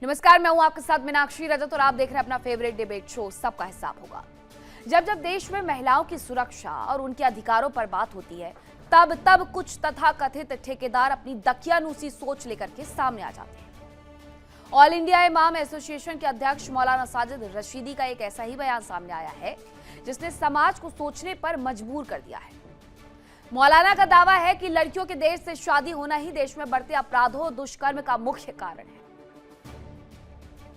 नमस्कार, मैं हूं आपके साथ मीनाक्षी रजत और आप देख रहे हैं अपना फेवरेट डिबेट शो सबका हिसाब होगा। जब जब देश में महिलाओं की सुरक्षा और उनके अधिकारों पर बात होती है तब कुछ तथाकथित ठेकेदार अपनी दकियानूसी सोच लेकर के सामने आ जाते हैं। ऑल इंडिया इमाम एसोसिएशन के अध्यक्ष मौलाना साजिद रशीदी का एक ऐसा ही बयान सामने आया है जिसने समाज को सोचने पर मजबूर कर दिया है। मौलाना का दावा है कि लड़कियों के देर से शादी होना ही देश में बढ़ते अपराधों और दुष्कर्म का मुख्य कारण है।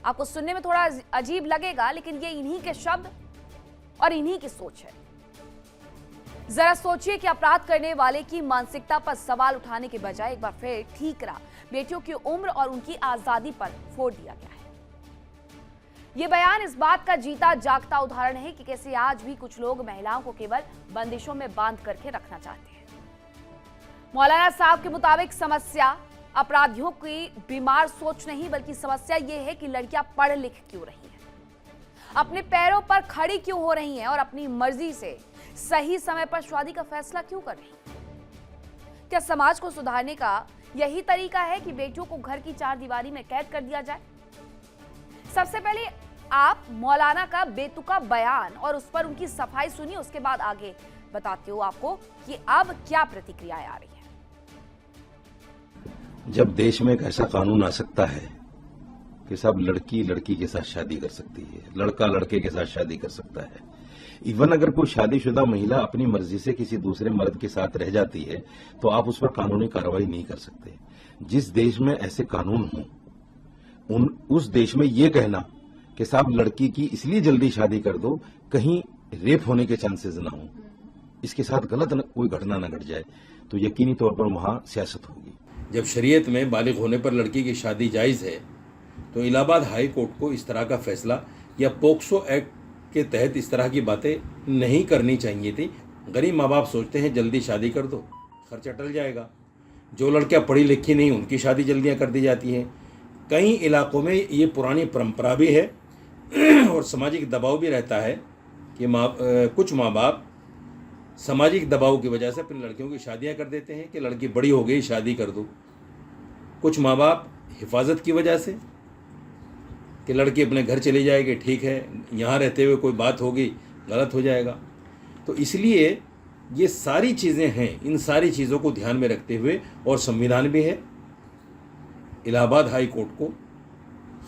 आपको सुनने में थोड़ा अजीब लगेगा, लेकिन ये इन्हीं के शब्द और इन्हीं की सोच है। जरा सोचिए कि अपराध करने वाले की मानसिकता पर सवाल उठाने के बजाय एक बार फिर ठीकरा बेटियों की उम्र और उनकी आजादी पर फोड़ दिया गया है। ये बयान इस बात का जीता जागता उदाहरण है कि कैसे आज भी कुछ लोग महिलाओं को केवल बंदिशों में बांध करके रखना चाहते हैं। मौलाना साहब के मुताबिक समस्या अपराधियों की बीमार सोच नहीं, बल्कि समस्या यह है कि लड़कियां पढ़ लिख क्यों रही हैं, अपने पैरों पर खड़ी क्यों हो रही हैं और अपनी मर्जी से सही समय पर शादी का फैसला क्यों कर रही हैं। क्या समाज को सुधारने का यही तरीका है कि बेटियों को घर की चार दीवारी में कैद कर दिया जाए? सबसे पहले आप मौलाना का बेतुका बयान और उस पर उनकी सफाई सुनिए, उसके बाद आगे बताती हूँ आपको कि अब क्या प्रतिक्रियाएं आ रही है। जब देश में एक ऐसा कानून आ सकता है कि सब लड़की लड़की के साथ शादी कर सकती है, लड़का लड़के के साथ शादी कर सकता है, इवन अगर कोई शादीशुदा महिला अपनी मर्जी से किसी दूसरे मर्द के साथ रह जाती है तो आप उस पर कानूनी कार्रवाई नहीं कर सकते। जिस देश में ऐसे कानून हों उस देश में ये कहना कि साहब लड़की की इसलिए जल्दी शादी कर दो कहीं रेप होने के चांसेस ना हो, इसके साथ गलत कोई घटना न घट जाए, तो यकीनी तौर पर वहां सियासत होगी। जब शरीयत में बालिग होने पर लड़की की शादी जायज़ है तो इलाहाबाद हाई कोर्ट को इस तरह का फैसला या पोक्सो एक्ट के तहत इस तरह की बातें नहीं करनी चाहिए थी। गरीब माँ बाप सोचते हैं जल्दी शादी कर दो, खर्चा टल जाएगा। जो लड़कियाँ पढ़ी लिखी नहीं उनकी शादी जल्दियाँ कर दी जाती हैं। कई इलाकों में ये पुरानी परंपरा भी है और सामाजिक दबाव भी रहता है कि कुछ माँ बाप सामाजिक दबाव की वजह से अपनी लड़कियों की शादियां कर देते हैं कि लड़की बड़ी हो गई शादी कर दो। कुछ माँ बाप हिफाजत की वजह से कि लड़की अपने घर चली जाएगी, ठीक है, यहाँ रहते हुए कोई बात होगी गलत हो जाएगा। तो इसलिए ये सारी चीज़ें हैं, इन सारी चीज़ों को ध्यान में रखते हुए और संविधान भी है, इलाहाबाद हाई कोर्ट को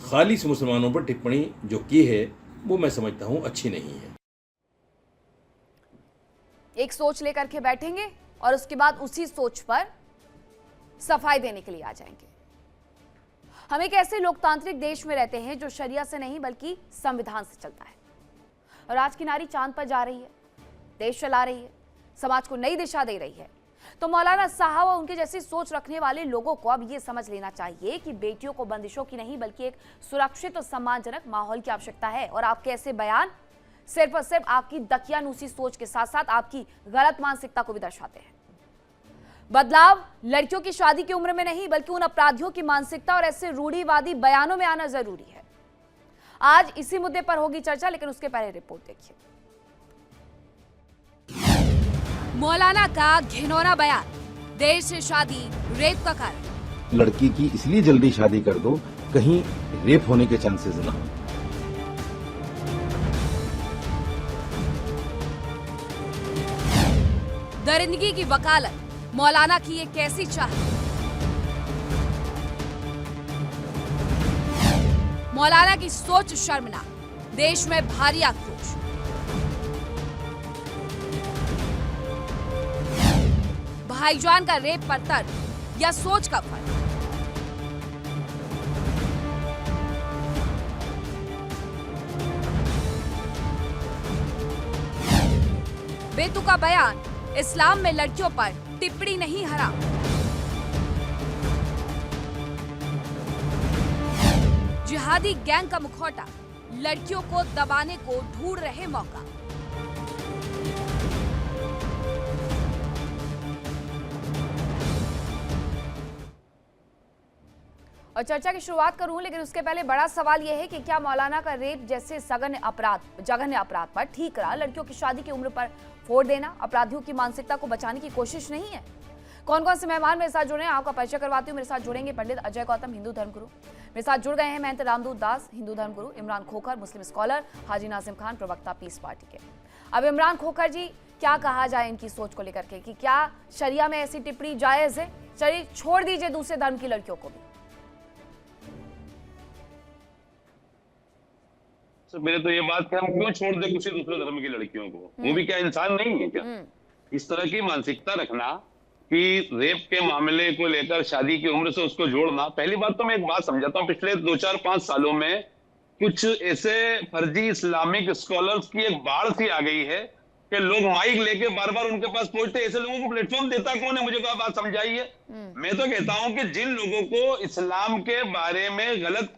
खालिस मुसलमानों पर टिप्पणी जो की है वो मैं समझता हूँ अच्छी नहीं है। एक सोच लेकर के बैठेंगे और उसके बाद उसी सोच पर सफाई देने के लिए आ जाएंगे। हम एक ऐसे लोकतांत्रिक देश में रहते हैं जो शरिया से नहीं बल्कि संविधान से चलता है, और आज की नारी चांद पर जा रही है, देश चला रही है, समाज को नई दिशा दे रही है। तो मौलाना साहब और उनके जैसी सोच रखने वाले लोगों को अब ये समझ लेना चाहिए कि बेटियों को बंदिशों की नहीं बल्कि एक सुरक्षित और सम्मानजनक माहौल की आवश्यकता है। और आपके ऐसे बयान सिर्फ और सिर्फ आपकी दकियानूसी सोच के साथ साथ आपकी गलत मानसिकता को भी दर्शाते हैं। बदलाव लड़कियों की शादी की उम्र में नहीं बल्कि उन अपराधियों की मानसिकता और ऐसे रूढ़िवादी बयानों में आना जरूरी है। आज इसी मुद्दे पर होगी चर्चा, लेकिन उसके पहले रिपोर्ट देखिए। मौलाना का घिनौना बयान, देर से शादी रेप का कारण। लड़की की इसलिए जल्दी शादी कर दो कहीं रेप होने के चांसेस ना हो। दरिंदगी की वकालत, मौलाना की ये कैसी चाहत। मौलाना की सोच शर्मनाक, देश में भारी आक्रोश। भाईजान का रेप पर तर्क या सोच का फर्क। बेतुका बयान, इस्लाम में लड़कियों पर टिप्पणी नहीं हराम। जिहादी गैंग का मुखौटा, लड़कियों को दबाने को ढूंढ रहे मौका। और चर्चा की शुरुआत करूं, लेकिन उसके पहले बड़ा सवाल यह है कि क्या मौलाना का रेप जैसे जघन्य अपराध पर ठीकरा लड़कियों की शादी की उम्र पर फोड़ देना अपराधियों की मानसिकता को बचाने की कोशिश नहीं है? कौन कौन से मेहमान मेरे साथ जुड़े हैं आपका परिचय करवाती हूँ। मेरे साथ जुड़ेंगे पंडित अजय गौतम, हिंदू धर्मगुरु। मेरे साथ जुड़ गए हैं महंत रामदूत दास, हिंदू धर्मगुरु। इमरान खोखर, मुस्लिम स्कॉलर। हाजी नाजिम खान, प्रवक्ता पीस पार्टी के। अब इमरान खोखर जी, क्या कहा जाए इनकी सोच को लेकर के कि क्या शरिया में ऐसी टिप्पणी जायज है? चलिए छोड़ दीजिए दूसरे धर्म की लड़कियों को भी। तो मेरे तो ये बात है, हम क्यों छोड़ दे किसी दूसरे धर्म की लड़कियों को? वो भी क्या इंसान नहीं है क्या? इस तरह की मानसिकता रखना कि रेप के मामले को लेकर शादी की उम्र से उसको जोड़ना। पहली बात तो मैं एक बात समझाता हूँ, पिछले 2-4-5 सालों में कुछ ऐसे फर्जी इस्लामिक स्कॉलर्स की एक बाढ़ सी आ गई है कि लोग माइक लेके बार बार उनके पास पहुंचते। ऐसे लोगों को प्लेटफॉर्म देता कौन है? मुझे कोई बात समझाइए। मैं तो कहता हूं कि जिन लोगों को इस्लाम के बारे में गलत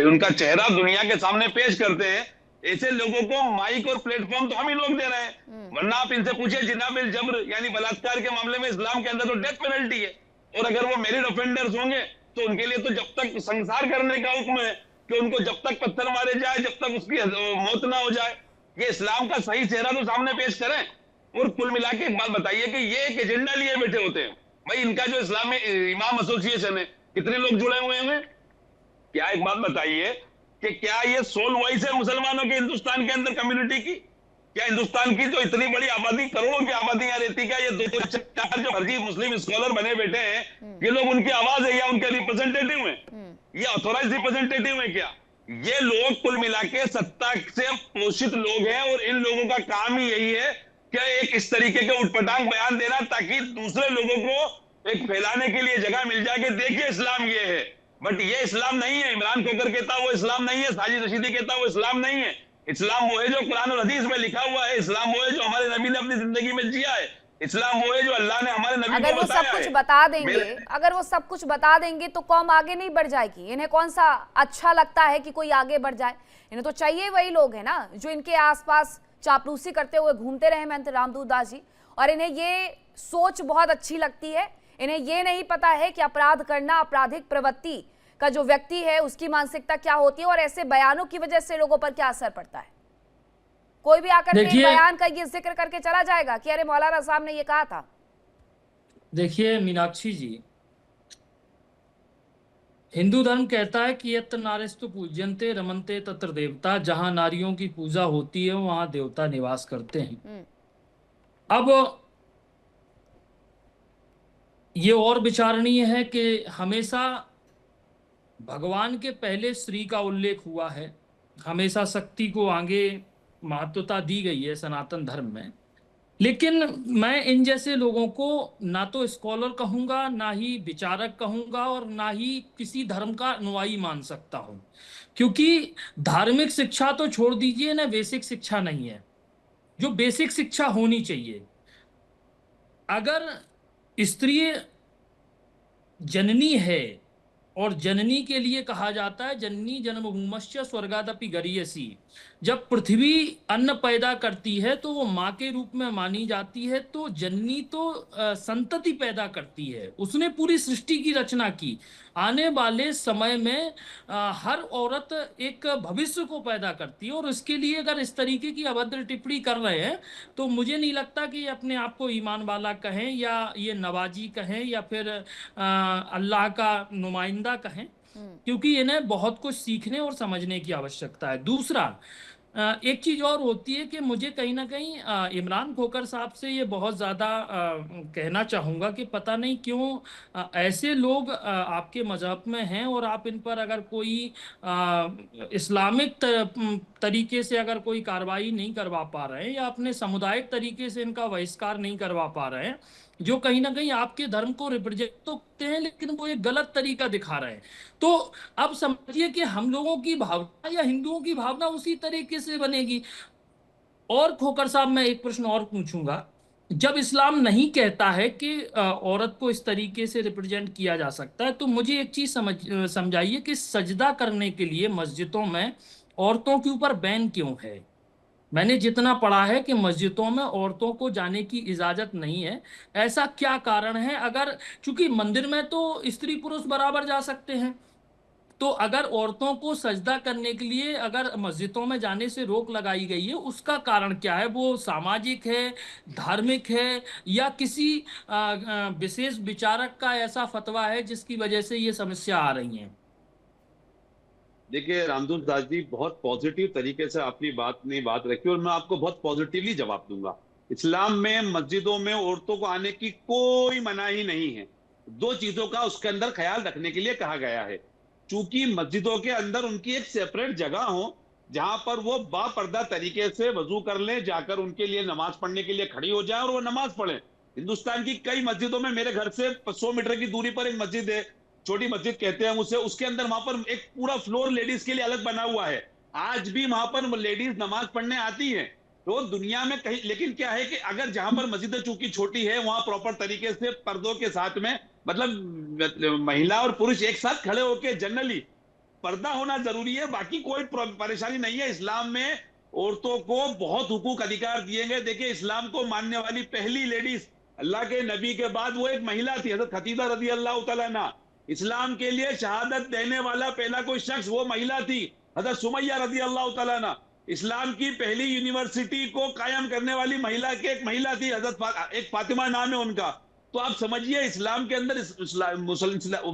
उनका चेहरा दुनिया के सामने पेश करते हैं, ऐसे लोगों को माइक और प्लेटफॉर्म तो हम ही लोग दे रहे हैं। वरना आप इनसे पूछिए, जिना बिल जब्र यानी बलात्कार के मामले में इस्लाम के अंदर तो डेथ पेनल्टी है, और अगर वो मैरिड ऑफेंडर्स होंगे तो उनके लिए तो जब तक संसार करने का हुक्म है कि उनको जब तक पत्थर मारे जाए, जब तक उसकी मौत ना हो जाए। ये इस्लाम का सही चेहरा तो सामने पेश करें। और कुल मिला के एक बात बताइए कि ये एक एजेंडा लिए बैठे होते हैं। भाई इनका जो इस्लामी इमाम एसोसिएशन है, कितने लोग जुड़े हुए हैं? क्या एक बात बताइए कि क्या ये सोल वॉइस है मुसलमानों के हिंदुस्तान के अंदर कम्युनिटी की? क्या हिंदुस्तान की जो इतनी बड़ी आबादी, करोड़ों की आबादी यहाँ रहती, क्या ये 2-4 जो फर्जी मुस्लिम स्कॉलर बने बैठे हैं, ये लोग उनकी आवाज है या उनके रिप्रेजेंटेटिव है? ये ऑथोराइज रिप्रेजेंटेटिव है क्या? ये लोग कुल मिला के सत्ता से पोषित लोग हैं, और इन लोगों का काम ही यही है कि एक इस तरीके के उटपटांग बयान देना ताकि दूसरे लोगों को एक फैलाने के लिए जगह मिल जाए कि देखिए इस्लाम ये है। बट ये इस्लाम नहीं है। इमरान खोखर कहता वो इस्लाम नहीं है, साजिद रशीदी कहता वो इस्लाम नहीं है। इस्लाम वो है जो कुरान और हदीस में लिखा हुआ है। इस्लाम वो है जो हमारे नबी ने अपनी जिंदगी में जिया है। इस्लाम वो है जो अल्लाह ने हमारे नबी अगर को वो सब कुछ बता देंगे, अगर वो सब कुछ बता देंगे तो कौम आगे नहीं बढ़ जाएगी। इन्हें कौन सा अच्छा लगता है कि कोई आगे बढ़ जाए? इन्हें तो चाहिए वही लोग हैं ना जो इनके आसपास चापलूसी करते हुए घूमते रहे महंत रामदूत दास जी। और इन्हें ये सोच बहुत अच्छी लगती है। इन्हें ये नहीं पता है कि अपराध करना, आपराधिक प्रवृत्ति का जो व्यक्ति है उसकी मानसिकता क्या होती है और ऐसे बयानों की वजह से लोगों पर क्या असर पड़ता है। कोई भी आकर के बयान का ये जिक्र करके चला जाएगा कि अरे मौलाना साहब ने ये कहा था। देखिए मीनाक्षी जी, हिंदू धर्म कहता है कि यत्र नारेस्तु पूज्यन्ते रमन्ते तत्र देवता। जहां नारियों की पूजा होती है वहां देवता निवास करते हैं। अब ये और विचारणीय है कि हमेशा भगवान के पहले श्री का उल्लेख हुआ है, हमेशा शक्ति को आगे महत्वता दी गई है सनातन धर्म में। लेकिन मैं इन जैसे लोगों को ना तो स्कॉलर कहूंगा, ना ही विचारक कहूंगा, और ना ही किसी धर्म का अनुयायी मान सकता हूं, क्योंकि धार्मिक शिक्षा तो छोड़ दीजिए ना, बेसिक शिक्षा नहीं है जो बेसिक शिक्षा होनी चाहिए। अगर स्त्री जननी है, और जननी के लिए कहा जाता है जननी जन्मभूमश्च स्वर्गादपि गरीयसी। जब पृथ्वी अन्न पैदा करती है तो वो माँ के रूप में मानी जाती है। तो जननी तो संतति पैदा करती है, उसने पूरी सृष्टि की रचना की। आने वाले समय में हर औरत एक भविष्य को पैदा करती है, और उसके लिए अगर इस तरीके की अभद्र टिप्पणी कर रहे हैं तो मुझे नहीं लगता कि अपने आप को ईमान वाला कहें, या ये नवाजी कहें, या फिर अल्लाह का नुमाइंदा कहें, क्योंकि इन्हें बहुत कुछ सीखने और समझने की आवश्यकता है। दूसरा, एक चीज और होती है कि मुझे कहीं ना कहीं इमरान खोखर साहब से ये बहुत ज़्यादा कहना चाहूँगा कि पता नहीं क्यों ऐसे लोग आपके मजहब में हैं, और आप इन पर अगर कोई इस्लामिक तरीके से अगर कोई कार्रवाई नहीं करवा पा रहे हैं, या अपने सामुदायिक तरीके से इनका बहिष्कार नहीं करवा पा रहे हैं, जो कहीं ना कहीं आपके धर्म को रिप्रेजेंट तो करते हैं लेकिन वो एक गलत तरीका दिखा रहे हैं। तो अब समझिए कि हम लोगों की भावना या हिंदुओं की भावना उसी तरीके से बनेगी। और खोखर साहब, मैं एक प्रश्न और पूछूंगा, जब इस्लाम नहीं कहता है कि औरत को इस तरीके से रिप्रेजेंट किया जा सकता है, तो मुझे एक चीज समझाइए कि सजदा करने के लिए मस्जिदों में औरतों के ऊपर बैन क्यों है? मैंने जितना पढ़ा है कि मस्जिदों में औरतों को जाने की इजाजत नहीं है। ऐसा क्या कारण है? अगर चूंकि मंदिर में तो स्त्री पुरुष बराबर जा सकते हैं, तो अगर औरतों को सजदा करने के लिए अगर मस्जिदों में जाने से रोक लगाई गई है, उसका कारण क्या है? वो सामाजिक है, धार्मिक है, या किसी विशेष विचारक का ऐसा फतवा है जिसकी वजह से ये समस्या आ रही है? देखिए रामदूत दास जी, बहुत पॉजिटिव तरीके से अपनी बात रखी और मैं आपको बहुत पॉजिटिवली जवाब दूंगा। इस्लाम में मस्जिदों में औरतों को आने की कोई मनाही नहीं है। दो चीजों का उसके अंदर ख्याल रखने के लिए कहा गया है। चूंकि मस्जिदों के अंदर उनकी एक सेपरेट जगह हो जहां पर वो बापर्दा तरीके से वजू कर लें, जाकर उनके लिए नमाज पढ़ने के लिए खड़ी हो जाए और वो नमाज पढ़े। हिंदुस्तान की कई मस्जिदों में, मेरे घर से 100 मीटर की दूरी पर एक मस्जिद है, छोटी मस्जिद कहते हैं उसे, उसके अंदर वहां पर एक पूरा फ्लोर लेडीज के लिए अलग बना हुआ है। आज भी वहां पर लेडीज नमाज पढ़ने आती हैं। तो दुनिया में कहीं, लेकिन क्या है कि अगर जहां पर मस्जिद चूंकि छोटी है, वहां प्रॉपर तरीके से पर्दों के साथ में, मतलब महिला और पुरुष एक साथ खड़े होकर जनरली पर्दा होना जरूरी है। बाकी कोई परेशानी नहीं है। इस्लाम में औरतों को बहुत हुकूक अधिकार दिए गए। देखिए, इस्लाम को मानने वाली पहली लेडीज अल्लाह के नबी के बाद वो एक महिला थी, हजरत खदीजा रजी अल्लाह तआला अन्हा। इस्लाम के लिए शहादत देने वाला पहला कोई शख्स वो महिला थी, हजरत सुमैया रजी अल्लाह तआला अन्हा। इस्लाम की पहली यूनिवर्सिटी को कायम करने वाली महिला की एक महिला थी, हजरत एक फातिमा नाम है उनका। तो आप समझिए, इस्लाम के अंदर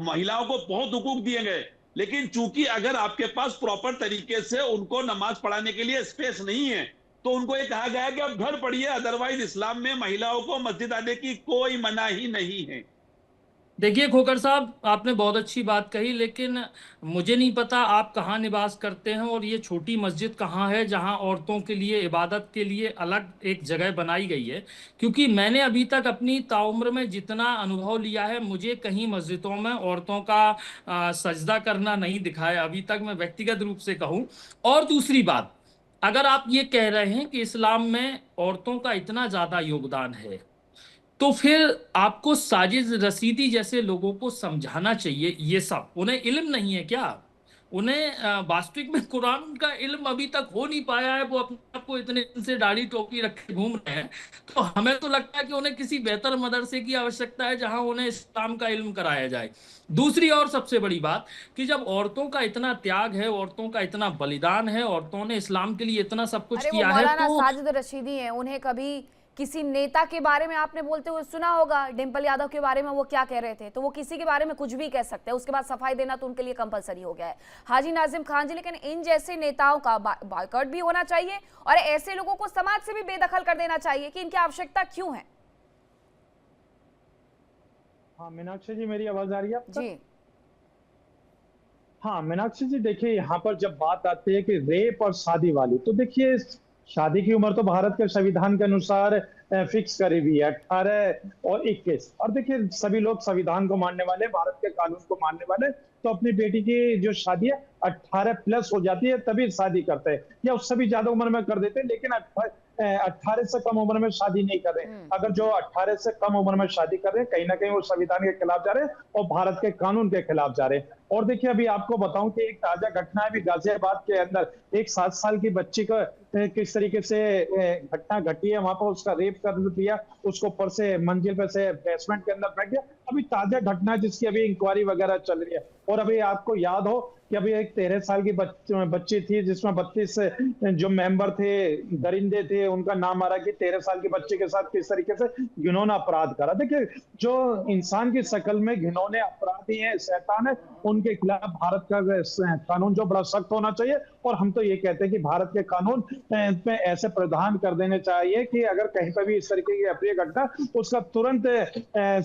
महिलाओं को बहुत हुकूक दिए गए। लेकिन चूंकि अगर आपके पास प्रॉपर तरीके से उनको नमाज पढ़ाने के लिए स्पेस नहीं है, तो उनको ये कहा गया है कि आप घर पढ़िए, अदरवाइज इस्लाम में महिलाओं को मस्जिद आने की कोई मनाही नहीं है। देखिए खोकर साहब, आपने बहुत अच्छी बात कही, लेकिन मुझे नहीं पता आप कहाँ निवास करते हैं और ये छोटी मस्जिद कहाँ है जहाँ औरतों के लिए इबादत के लिए अलग एक जगह बनाई गई है। क्योंकि मैंने अभी तक अपनी ताउम्र में जितना अनुभव लिया है, मुझे कहीं मस्जिदों में औरतों का सजदा करना नहीं दिखा है अभी तक, मैं व्यक्तिगत रूप से कहूँ। और दूसरी बात, अगर आप ये कह रहे हैं कि इस्लाम में औरतों का इतना ज़्यादा योगदान है, तो फिर आपको साजिद रशीदी जैसे लोगों को समझाना चाहिए। ये सब उन्हें इल्म नहीं है क्या? उन्हें वास्तविक में कुरान का इल्म अभी तक हो नहीं पाया है। वो अपने आप को इतने दिन से दाढ़ी टोपी रखे घूम रहे हैं। तो हमें तो लगता है कि उन्हें किसी बेहतर मदरसे की आवश्यकता है जहां उन्हें इस्लाम का इल्म कराया जाए। दूसरी और सबसे बड़ी बात कि जब औरतों का इतना त्याग है, औरतों का इतना बलिदान है, औरतों ने इस्लाम के लिए इतना सब कुछ अरे वो किया है, मौलाना तो साजिद रशीदी हैं, उन्हें कभी किसी नेता के बारे में आपने बोलते हुए सुना होगा? डिम्पल यादव के बारे में वो क्या कह रहे थे? तो वो किसी के बारे में कुछ भी कह सकते हैं, उसके बाद सफाई देना तो उनके लिए कंपलसरी हो गया है। हाजी नाजिम खान जी, लेकिन इन जैसे नेताओं का बॉयकॉट भी होना चाहिए और ऐसे लोगों को समाज से भी बेदखल कर देना चाहिए कि इनकी आवश्यकता क्यों है। हाँ मीनाक्षी जी, मेरी आवाज आ रही है आपको? जी हाँ मीनाक्षी जी, देखिए यहाँ पर जब बात आती है कि रेप और शादी वाली, तो देखिए शादी की उम्र तो भारत के संविधान के अनुसार फिक्स करी हुई है 18 और 21। और देखिए सभी लोग संविधान को मानने वाले, भारत के कानून को मानने वाले, तो अपनी बेटी की जो शादी है 18+ हो जाती है तभी शादी करते हैं, या उससे भी ज्यादा उम्र में कर देते हैं, लेकिन 18 से कम उम्र में शादी नहीं कर रहे। अगर जो 18 से कम उम्र में शादी कर रहे हैं, कहीं ना कहीं वो संविधान के खिलाफ जा रहे हैं और भारत के कानून के खिलाफ जा रहे हैं। और देखिए अभी आपको बताऊं कि एक ताजा घटना है, अभी गाजियाबाद के अंदर एक 7 साल की बच्ची का किस तरीके से घटना घटी है। वहां पर उसका रेप कर दिया, उसको ऊपर से मंजिल पे से बेसमेंट के अंदर फेंक दिया। अभी ताजा घटना है जिसकी अभी इंक्वायरी वगैरह चल रही है। और अभी आपको याद हो कि अभी एक 13 साल की बच्ची थी जिसमें 32 जो मेंबर थे, दरिंदे थे, उनका नाम आ रहा कि 13 साल की बच्ची के साथ किस तरीके से घिनौना अपराध करा। देखिए जो इंसान की शक्ल में घिनौने अपराधी हैं, शैतान है, उनके खिलाफ भारत का कानून जो बड़ा सख्त होना चाहिए। और हम तो ये कहते हैं कि भारत के कानून में ऐसे प्रावधान कर देने चाहिए कि अगर कहीं पर भी इस तरीके की अप्रिय घटना, उसका तुरंत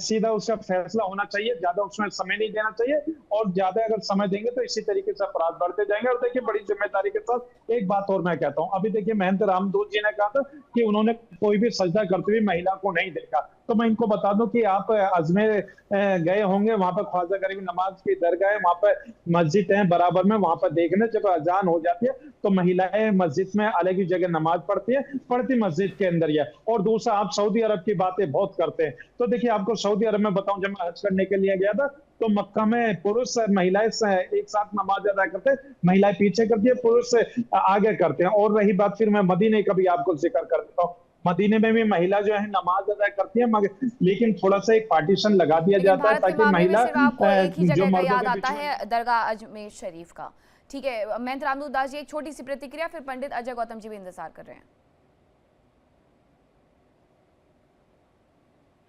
सीधा उसका फैसला होना चाहिए, ज्यादा उसमें समय नहीं देना चाहिए। और ज्यादा अगर समय देंगे तो इसी तरीके से अपराध बढ़ते जाएंगे। और देखिए बड़ी जिम्मेदारी के साथ एक बात और मैं कहता हूं, अभी देखिए महंत रामदूत जी ने कहा था कि उन्होंने कोई भी सजदा करते हुए महिला को नहीं देखा। तो मैं इनको बता दूं कि आप अजमेर गए होंगे, वहां पर ख्वाजा गरीब नवाज की दरगाह है, वहां पर मस्जिद है बराबर में, वहां पर देखने जब अजान हो जाती है तो महिलाएं मस्जिद में अलग ही जगह नमाज पढ़ती है, पढ़ती मस्जिद के अंदर ही है। और दूसरा, आप सऊदी अरब की बातें बहुत करते हैं, तो देखिए आपको सऊदी अरब में बताऊं, जब मैं हज करने के लिए गया था तो मक्का में पुरुष महिलाएं एक साथ नमाज अदा करते हैं, महिलाएं पीछे करती है, पुरुष आगे करते हैं। और रही बात, फिर मैं मदीने का भी आपको जिक्र कर देता हूँ। मदीने में भी महिला जो है नमाज अदा करती है, मगर लेकिन थोड़ा सा एक पार्टीशन लगा दिया लेकिन जाता है भारत के ताकि मामले में महिला सिर्फ आपको एक ही जो जगह का मर्दों याद के आता बीच में है, दरगाह अजमेर शरीफ का। ठीक है, महंत रामदूत दास जी, एक छोटी सी प्रतिक्रिया, फिर पंडित अजय गौतम जी भी इंतजार कर रहे हैं।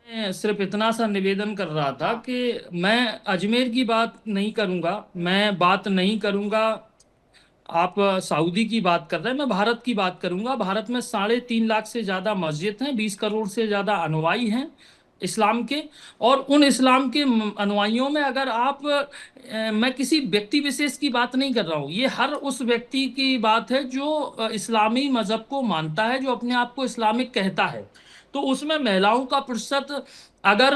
मैं सिर्फ इतना सा निवेदन कर रहा था कि मैं अजमेर की बात नहीं करूंगा, मैं बात नहीं करूंगा। आप सऊदी की बात कर रहे हैं, मैं भारत की बात करूंगा। भारत में 3.5 लाख से ज्यादा मस्जिद हैं, 20 करोड़ से ज्यादा अनुयायी हैं इस्लाम के। और उन इस्लाम के अनुयायियों में अगर आप मैं किसी व्यक्ति विशेष की बात नहीं कर रहा हूँ, ये हर उस व्यक्ति की बात है जो इस्लामी मजहब को मानता है, जो अपने आप को इस्लामिक कहता है। तो उसमें महिलाओं का प्रतिशत अगर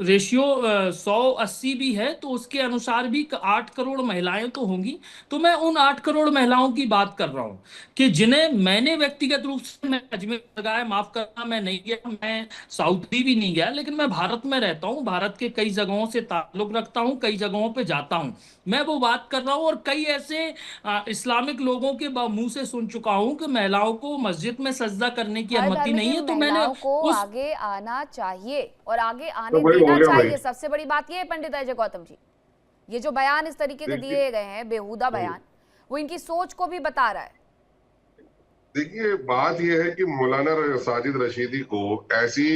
रेशियो 180 भी है तो उसके अनुसार भी 8 करोड़ महिलाएं तो होंगी। तो मैं उन 8 करोड़ महिलाओं की बात कर रहा हूं कि जिन्हें मैंने व्यक्तिगत रूप से, मैं अजमेर लगाया, माफ करना मैं नहीं गया, मैं सऊदी भी नहीं गया, लेकिन मैं भारत में रहता हूं, भारत के कई जगहों से ताल्लुक रखता हूं, कई जगहों पे जाता हूं, मैं वो बात कर रहा हूं। और कई ऐसे इस्लामिक लोगों के मुंह से सुन चुका हूं कि महिलाओं को मस्जिद में सजदा करने की हर अनुमति धर्म नहीं की है। तो मैंने महिलाओं को उस आगे आना चाहिए और आगे तो आने भाई हो देना गया भाई। चाहिए। सबसे बड़ी बात ये है पंडित अजय गौतम जी, ये जो बयान इस तरीके के दिए गए हैं, बेहुदा बयान, वो इनकी सोच को भी बता रहा है। देखिए, बात यह है कि मौलाना साजिद रशीदी को ऐसी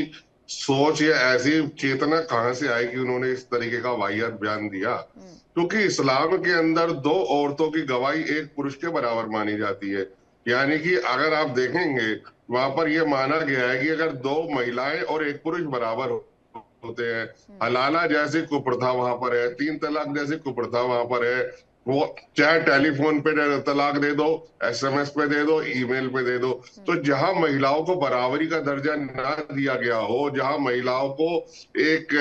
सोच या ऐसी चेतना कहां से आई कि उन्होंने इस तरीके का वाहियात बयान दिया। क्योंकि इस्लाम के अंदर 2 औरतों की गवाही एक पुरुष के बराबर मानी जाती है। यानी कि अगर आप देखेंगे वहां पर यह माना गया है कि अगर 2 महिलाएं और एक पुरुष बराबर होते हैं, हलाला जैसी कुप्रथा वहां पर है, 3 तलाक जैसी कुप्रथा वहां पर है, वो चाहे टेलीफोन पे तलाक दे दो, एसएमएस पे दे दो, ईमेल पे दे दो। तो जहां महिलाओं को बराबरी का दर्जा ना दिया गया हो, जहां महिलाओं को एक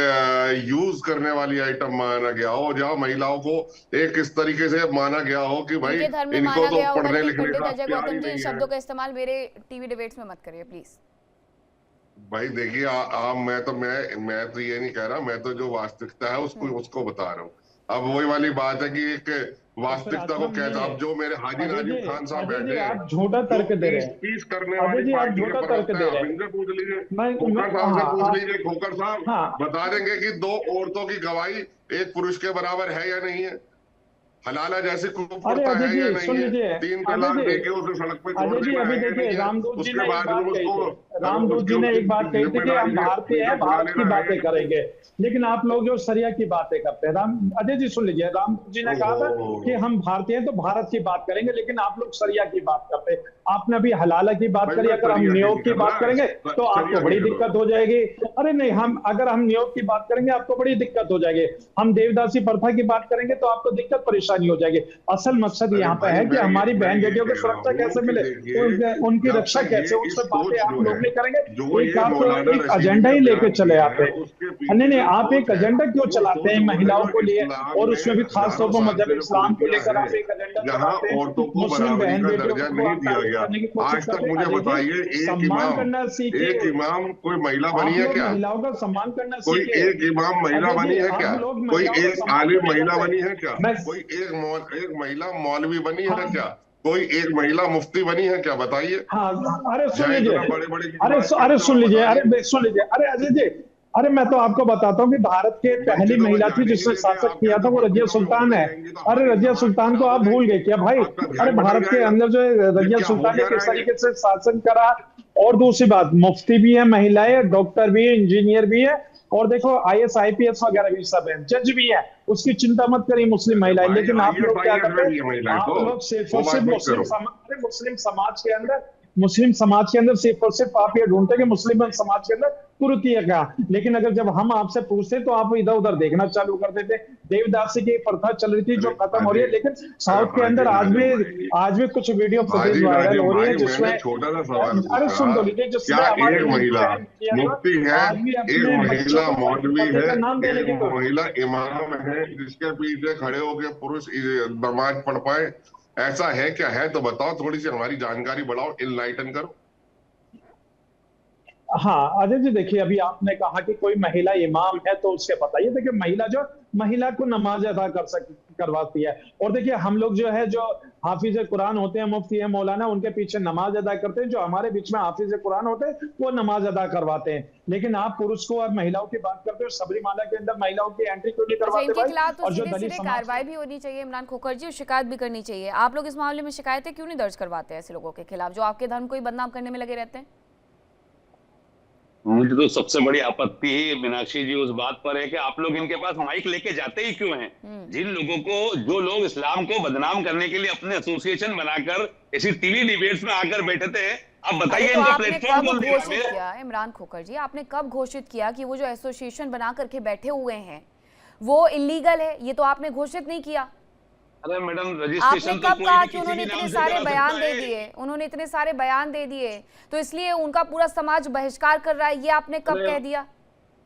यूज करने वाली आइटम माना गया हो, जहां महिलाओं को एक इस तरीके से माना गया हो कि भाई इनके धर्म में इनको माना तो गया होगा, पढ़ने लेकिन लिखने पंडित का अजय प्यार गौतम ही जी इन नहीं है। शब्दों का इस्तेमाल मेरे टीवी डिबेट्स में मत करिए प्लीज। भाई देखिए, मैं तो ये नहीं कह रहा, मैं तो जो वास्तविकता है उसको बता रहा हूँ। अब वही वाली बात है कि एक वास्तविकता को कहता, अब जो मेरे हाजी अजय नाजिम जी, खान साहब अजय जी, बैठे हैं, आप झूठा जो तर्क दे रहे पीस हैं। पीस करने अजय वाली जी, आप पार्टी के झूठा तर्क प्रवक्ता दे है, रहे आप हैं। इनसे पूछ लीजिए, मैं खोकर साहब से पूछ हाँ, लीजिए। खोकर साहब हाँ, बता देंगे कि 2 औरतों की गवाही एक पुरुष के बराबर है या नहीं है, हलाला जैसी अरे कुप्रथा अजय है या जी नहीं सुन है, लीजिए, 3 अजय तलाक जी, देके उसे सड़क पे छोड़ अजय जी, देना अभी है या देखिए नहीं है, रामदूत जी उसके ने एक बाद बात कही उसको थी, रामदूत जी ने एक बात कही थी कि हम भारतीय हैं, भारत की बातें करेंगे, लेकिन आप लोग जो सरिया की बातें करते हैं। अजय जी सुन लीजिए, रामदूत जी ने कहा था कि हम भारतीय हैं तो भारत की बात करेंगे, लेकिन आप लोग सरिया की बात करते हैं। आपने अभी हलाला की बात करी, अगर हम नियोग की बात करेंगे तो आपको बड़ी दिक्कत हो जाएगी। अरे नहीं, अगर हम नियोग की बात करेंगे आपको बड़ी दिक्कत हो जाएगी। हम देवदासी प्रथा की बात करेंगे तो आपको दिक्कत परेशानी हो जाएगी। असल मकसद यहाँ पे है कि हमारी बहन बेटियों की सुरक्षा कैसे मिले, उनकी रक्षा कैसे, उस पर बातें आप लोग नहीं करेंगे। एक आप एक एजेंडा ही लेके चले आते हैं। नहीं नहीं, आप एक एजेंडा क्यों चलाते हैं महिलाओं को लिए, और उसमें भी खास तौर पर मजहब इस्लाम को लेकर आप एक एजेंडा जहां चलाते हैं। औरतों को मुस्लिम बराबरी बहन का बेटियों दर्जा को नहीं आप दिया टारगेट गया। करने की कोशिश आज तक करते हैं। मुझे अजय जी, बताइए, सम्मान करना सीखिए। एक इमाम कोई महिला बनी आप है लोग क्या? महिलाओं का सम्मान करना कोई सीखिए। एक इमाम महिला अजय बनी जी, है आप क्या? लोग कोई महिलाओं का एक सम्मान आलिम क्यों नहीं महिला करते? बनी है क्या? मैं कोई एक महिला मौलवी बनी है हाँ, क्या? कोई एक महिला मुफ्ती बनी है क्या? बताइए। हाँ, अरे सुन जहाँ लीजिए, इतना बड़े बड़े की अरे बात अरे करते हो, सुन आप लीजिए, बताइए। अरे सुन लीजिए, अरे अजय जी, अरे मैं तो आपको बताता हूँ कि भारत के पहली वंचितों को महिला थी जाने नहीं जिसने देते, शासक आप किया था, कहते वो हो रजिया वंचितों में सुल्तान वोटें है। जाएंगी तो अरे हमारी रजिया समाज सुल्तान को खराब आप हो भूल जाएगी। गए क्या भाई? आपका अरे ध्यान भटक भारत के जाएगा। अंदर जो है ये रजिया क्या हो सुल्तान ने क्या किस रहा है? तरीके से शासन करा। और दूसरी बात, मुफ्ती भी है, महिलाएं डॉक्टर भी है, इंजीनियर भी है, और देखो IAS IPS वगैरह भी सब है, जज भी है, उसकी चिंता मत करिए मुस्लिम अरे महिलाएं। भाई, लेकिन आप लोग क्या IAS करते में हैं? भी है महिलाएं, आप तो लोग सिर्फ वो और बात सिर्फ मत करो। मुस्लिम समाज के अंदर सिर्फ और सिर्फ आप ये ढूंढते कि मुस्लिम समाज के अंदर कुरीति है क्या। लेकिन अगर जब हम आपसे पूछते तो आप इधर उधर देखना चालू कर देते। देवदासी की प्रथा चल रही थी जो खत्म हो रही है, लेकिन साउथ के अंदर आज भी कुछ वीडियो फुटेज हाजी वायरल नाजिम हो रही है भाई, जिसमें, मैंने छोटा सा सवाल अरे सुन पूछा, तो लीजिए, क्या जिसमें हमारी एक महिला बहन बेटियां मुफ्ती है, आज भी एक अपने बच्चों महिला को मौलवी पति है, का नाम देने एक की कोशिश। महिला इमाम है जिसके पीछे खड़े होकर पुरुष नमाज पढ़ पाए? ऐसा है क्या? है तो बताओ, थोड़ी सी हमारी जानकारी बढ़ाओ, इनलाइटन करो। हाँ अजय जी, देखिए अभी आपने कहा कि कोई महिला इमाम है तो उसके पता, ये देखिए महिला को नमाज अदा करवाती है। और देखिए हम लोग जो है, जो हाफिज कुरान होते हैं, मुफ्ती है, मौलाना, उनके पीछे नमाज अदा करते हैं। जो हमारे बीच में हाफिज कुरान होते हैं वो नमाज अदा करवाते हैं। लेकिन आप पुरुष को और महिलाओं की बात करते हो, सबरीमाला के अंदर महिलाओं की एंट्री क्यों नहीं अच्छा, करवाते इनके भाई? खिलाफ तो और जो सीधे दलित सीधे समाज कार्रवाई भी होनी चाहिए इमरान खोखर जी, और शिकायत भी करनी चाहिए। आप लोग इस मामले में शिकायतें क्यों नहीं दर्ज करवाते हैं ऐसे लोगों के खिलाफ जो आपके धर्म को ही बदनाम करने में लगे रहते हैं? मुझे तो सबसे बड़ी आपत्ति ही मीनाक्षी जी उस बात पर है कि आप लोग इनके पास माइक लेके जाते ही क्यों हैं? जिन लोगों को, जो लोग इस्लाम को बदनाम करने के लिए अपने एसोसिएशन बनाकर ऐसी टीवी डिबेट्स में आकर बैठते हैं, आप बताइए तो इनको आपने प्लेटफॉर्म कब कौन दिया? घोषित किया इमरान खोखर जी, आपने कब घोषित किया कि वो जो एसोसिएशन बना करके बैठे हुए हैं वो इलीगल है? ये तो आपने घोषित नहीं किया। अरे मैडम, आपने रजिस्ट्रेशन तो कब कोई कहा भी कि किसी उन्होंने भी नाम इतने से सारे करा बयान सकता दे है। दिए, उन्होंने इतने सारे बयान दे दिए तो इसलिए उनका पूरा समाज बहिष्कार कर रहा है, ये आपने कब कह दिया?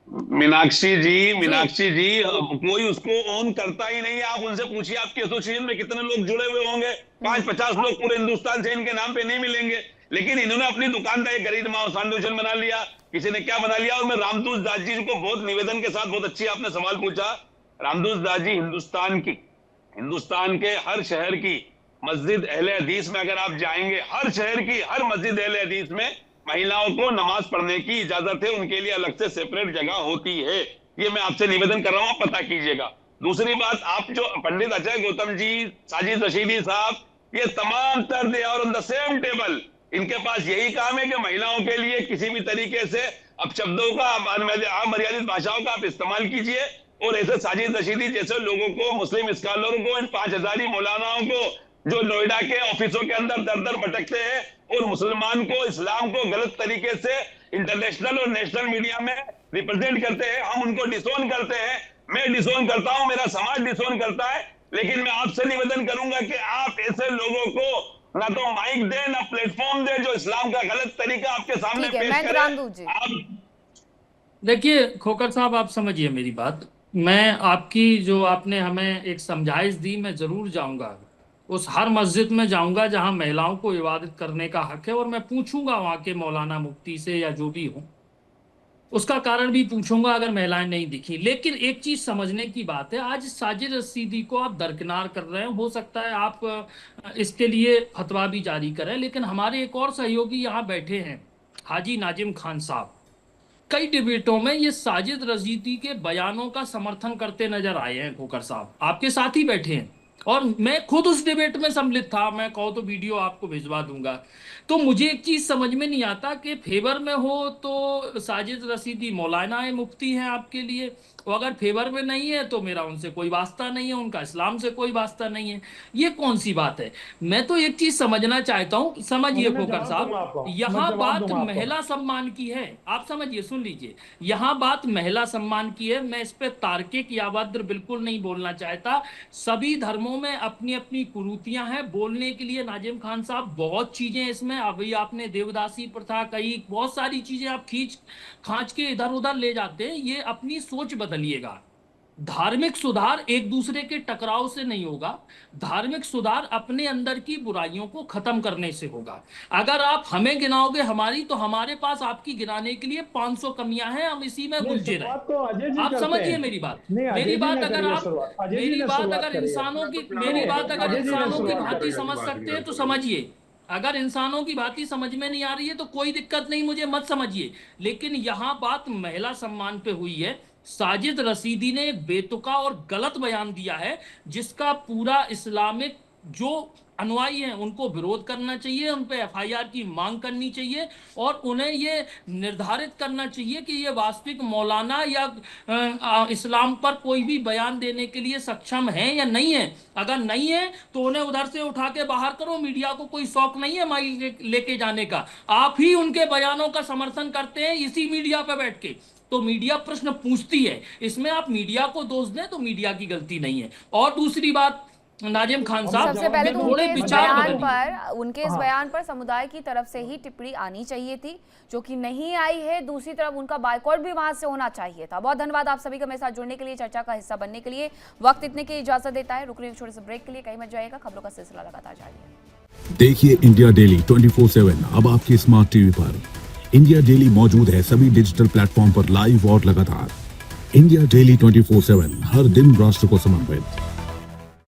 मीनाक्षी जी, कोई उसको ओन करता ही नहीं है। आप उनसे पूछिए आपके एसोसिएशन में कितने लोग जुड़े हुए होंगे? 5-50 लोग पूरे हिंदुस्तान से इनके नाम पे नहीं मिलेंगे। लेकिन इन्होंने अपनी दुकान का एक गरीब माओ फाउंडेशन बना लिया, किसी ने क्या बना लिया। और मैं रामदूस दास जी को बहुत निवेदन के साथ, बहुत अच्छी आपने सवाल पूछा। रामदूस दास जी हिंदुस्तान के हर शहर की मस्जिद अहले हदीस में अगर आप जाएंगे, हर शहर की हर मस्जिद अहले हदीस में महिलाओं को नमाज पढ़ने की इजाजत है, उनके लिए अलग से सेपरेट जगह होती है। ये मैं आपसे निवेदन कर रहा हूं, पता कीजिएगा। दूसरी बात, आप जो पंडित अजय गौतम जी, साजिद रशीदी साहब, ये तमाम तर दे और ऑन द सेम टेबल, इनके पास यही काम है कि महिलाओं के लिए किसी भी तरीके से अपशब्दों का, अमर्यादित भाषाओं का आप इस्तेमाल कीजिए। और ऐसे साजिद रशीदी जैसे लोगों को, मुस्लिम स्कॉलरों को, इन 5000 मौलानाओं को जो नोएडा के ऑफिसों के अंदर दर दर भटकते हैं और मुसलमान को, इस्लाम को गलत तरीके से इंटरनेशनल और नेशनल मीडिया में रिप्रेजेंट करते हैं, हम उनको डिसोन करते हैं। मैं डिसोन करता हूं, मेरा समाज डिसोन करता है। लेकिन मैं आपसे निवेदन करूंगा कि आप ऐसे लोगों को ना तो माइक दे, ना प्लेटफॉर्म दे, जो इस्लाम का गलत तरीका आपके सामने ठीक है, पेश मैं करे। रामदूत जी, आप देखिए खोखर साहब, आप समझिए मेरी बात। मैं आपकी जो आपने हमें एक समझाइश दी, मैं जरूर जाऊंगा, उस हर मस्जिद में जाऊंगा जहां महिलाओं को इबादत करने का हक है, और मैं पूछूंगा वहां के मौलाना मुफ्ती से या जो भी हो, उसका कारण भी पूछूंगा अगर महिलाएं नहीं दिखी। लेकिन एक चीज समझने की बात है, आज साजिद रशीदी को आप दरकिनार कर रहे हैं, हो सकता है आप इसके लिए फतवा भी जारी करें, लेकिन हमारे एक और सहयोगी यहाँ बैठे हैं, हाजी नाजिम खान साहब, कई डिबेटों में ये साजिद रशीदी के बयानों का समर्थन करते नजर आए हैं। खोखर साहब आपके साथ ही बैठे हैं, और मैं खुद उस डिबेट में सम्मिलित था, मैं कहूँ तो वीडियो आपको भिजवा दूंगा। तो मुझे एक चीज समझ में नहीं आता कि फेवर में हो तो साजिद रशीदी मौलाना मुफ्ती हैं आपके लिए, और अगर फेवर में नहीं है तो मेरा उनसे कोई वास्ता नहीं है, उनका इस्लाम से कोई वास्ता नहीं है। ये कौन सी बात है? मैं तो एक चीज समझना चाहता हूँ, समझिए खोखर साहब, यहाँ बात महिला सम्मान की है। आप समझिए, सुन लीजिए, यहाँ बात महिला सम्मान की है। मैं इस पे तार्किक या अभद्र बिल्कुल नहीं बोलना चाहता। सभी धर्मों में अपनी अपनी कुरीतियां हैं, बोलने के लिए नाजिम खान साहब बहुत चीजें इसमें, अभी आपने देवदासी प्रथा कही, बहुत सारी चीजें आप खांच के इधर उधर ले जाते हैं। ये अपनी सोच बदलिएगा। धार्मिक सुधार एक दूसरे के टकराव से नहीं होगा, धार्मिक सुधार अपने अंदर की बुराइयों को खत्म करने से होगा। अगर आप हमें गिनाओगे हमारी, तो हमारे पास आपकी गिनाने के लिए 500 कमियां हैं, हम इसी में गुलजे रहे। आप समझिए मेरी बात, मेरी बात अगर इंसानों की भांति समझ सकते हैं तो समझिए, अगर इंसानों की बात ही समझ में नहीं आ रही है तो कोई दिक्कत नहीं, मुझे मत समझिए। लेकिन यहाँ बात महिला सम्मान पे हुई है। साजिद रशीदी ने एक बेतुका और गलत बयान दिया है, जिसका पूरा इस्लामिक जो अनुयायी हैं उनको विरोध करना चाहिए, उन पे एफआईआर की मांग करनी चाहिए, और उन्हें ये निर्धारित करना चाहिए कि ये वास्तविक मौलाना या इस्लाम पर कोई भी बयान देने के लिए सक्षम है या नहीं है। अगर नहीं है तो उन्हें उधर से उठा के बाहर करो। मीडिया को कोई शौक नहीं है माइक लेके जाने का, आप ही उनके बयानों का समर्थन करते हैं इसी मीडिया पर बैठ के, तो मीडिया प्रश्न पूछती है। इसमें आप मीडिया को दोष दें तो मीडिया की गलती नहीं है। और दूसरी बात, नाजिम खान साहब, सबसे पहले तो थोड़े विचार उनके इस बयान पर समुदाय की तरफ से ही टिप्पणी आनी चाहिए थी, जो कि नहीं आई है। दूसरी तरफ उनका बायकॉट भी वहां से होना चाहिए था। बहुत धन्यवाद आप सभी का मेरे साथ जुड़ने के लिए, चर्चा का हिस्सा बनने के लिए। वक्त इतने की इजाजत देता है, रुकने छोटे से ब्रेक के लिए, कहीं मत जाइएगा, खबरों का सिलसिला लगातार जारी है। देखिए इंडिया डेली 24/7 अब आपके स्मार्ट टीवी पर। इंडिया डेली मौजूद है सभी डिजिटल प्लेटफॉर्म पर लाइव और लगातार। इंडिया डेली 24/7 हर दिन राष्ट्र को समर्पित।